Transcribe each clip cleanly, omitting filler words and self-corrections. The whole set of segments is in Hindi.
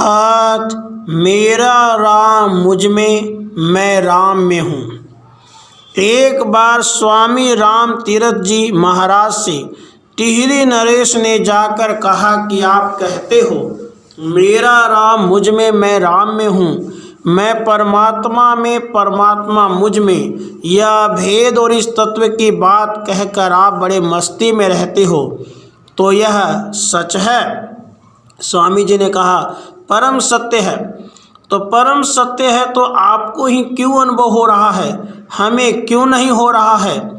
अर्थात मेरा राम मुझ में, मैं राम में हूँ। एक बार स्वामी राम तीरथ जी महाराज से टिहरी नरेश ने जाकर कहा कि आप कहते हो मेरा राम मुझ में, मैं राम में हूँ, मैं परमात्मा में, परमात्मा मुझ में, यह भेद और इस तत्व की बात कहकर आप बड़े मस्ती में रहते हो, तो यह सच है? स्वामी जी ने कहा परम सत्य है। तो परम सत्य है तो आपको ही क्यों अनुभव हो रहा है, हमें क्यों नहीं हो रहा है?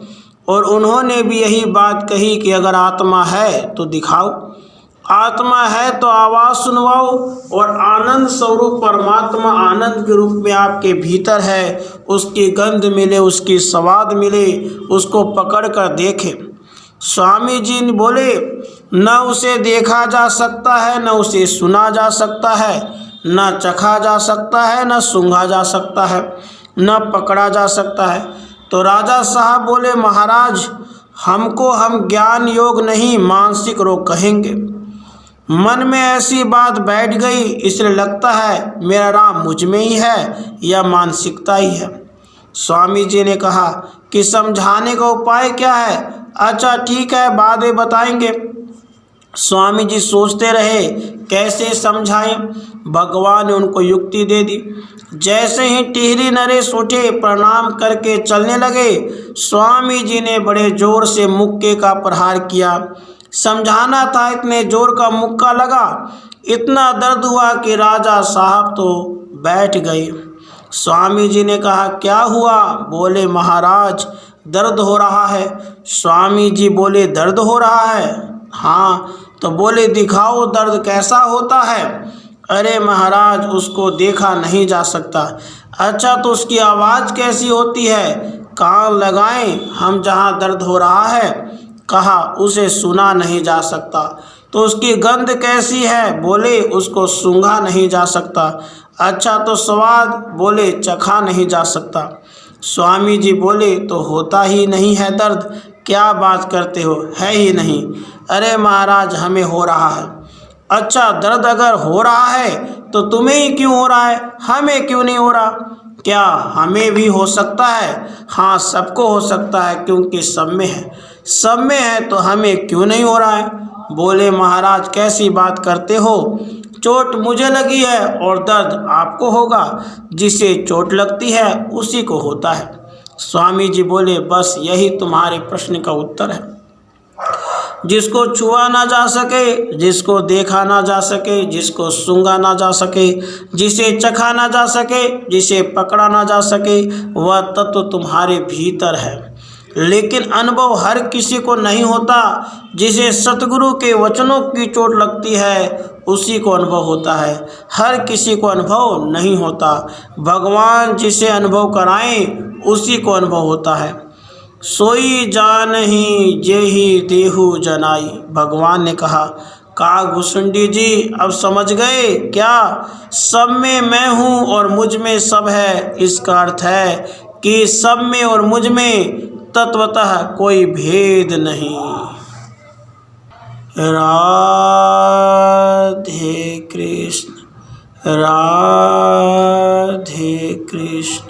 और उन्होंने भी यही बात कही कि अगर आत्मा है तो दिखाओ, आत्मा है तो आवाज़ सुनवाओ, और आनंद स्वरूप परमात्मा आनंद के रूप में आपके भीतर है, उसकी गंध मिले, उसकी स्वाद मिले, उसको पकड़ कर देखें। स्वामी जी ने बोले न उसे देखा जा सकता है, न उसे सुना जा सकता है, न चखा जा सकता है, न सूंघा जा सकता है, न पकड़ा जा सकता है। तो राजा साहब बोले महाराज हमको हम ज्ञान योग नहीं मानसिक रोग कहेंगे। मन में ऐसी बात बैठ गई, इसलिए लगता है मेरा राम मुझ में ही है या मानसिकता ही है। स्वामी जी ने कहा कि समझाने का उपाय क्या है? अच्छा ठीक है, बाद में बताएंगे। स्वामी जी सोचते रहे कैसे समझाएं। भगवान ने उनको युक्ति दे दी। जैसे ही टिहरी नरेश उठे, प्रणाम करके चलने लगे, स्वामी जी ने बड़े जोर से मुक्के का प्रहार किया। समझाना था, इतने जोर का मुक्का लगा, इतना दर्द हुआ कि राजा साहब तो बैठ गए। स्वामी जी ने कहा क्या हुआ? बोले महाराज दर्द हो रहा है। स्वामी जी बोले दर्द हो रहा है? हाँ। तो बोले दिखाओ दर्द कैसा होता है? अरे महाराज उसको देखा नहीं जा सकता। अच्छा तो उसकी आवाज़ कैसी होती है? कान लगाएं हम जहाँ दर्द हो रहा है। कहा उसे सुना नहीं जा सकता। तो उसकी गंध कैसी है? बोले उसको सूंघा नहीं जा सकता। अच्छा तो स्वाद? बोले चखा नहीं जा सकता। स्वामी जी बोले तो होता ही नहीं है दर्द, क्या बात करते हो, है ही नहीं। अरे महाराज हमें हो रहा है। अच्छा दर्द अगर हो रहा है तो तुम्हें ही क्यों हो रहा है, हमें क्यों नहीं हो रहा? क्या हमें भी हो सकता है? हाँ सबको हो सकता है, क्योंकि सब में है, सब में है तो हमें क्यों नहीं हो रहा है? बोले महाराज कैसी बात करते हो, चोट मुझे लगी है और दर्द आपको होगा, जिसे चोट लगती है उसी को होता है। स्वामी जी बोले बस यही तुम्हारे प्रश्न का उत्तर है। जिसको छुआ ना जा सके, जिसको देखा ना जा सके, जिसको सूंघा ना जा सके, जिसे चखा ना जा सके, जिसे पकड़ा ना जा सके, वह तत्व तुम्हारे भीतर है। लेकिन अनुभव हर किसी को नहीं होता। जिसे सतगुरु के वचनों की चोट लगती है उसी को अनुभव होता है, हर किसी को अनुभव नहीं होता। भगवान जिसे अनुभव कराएं उसी को अनुभव होता है। सोई जानहि जेहि देहु जनाई, भगवान ने कहा। का घुसुंडी जी अब समझ गए क्या? सब में मैं हूँ और मुझ में सब है। इसका अर्थ है कि सब में और मुझ में तत्वतः कोई भेद नहीं। राधे कृष्ण, राधे कृष्ण।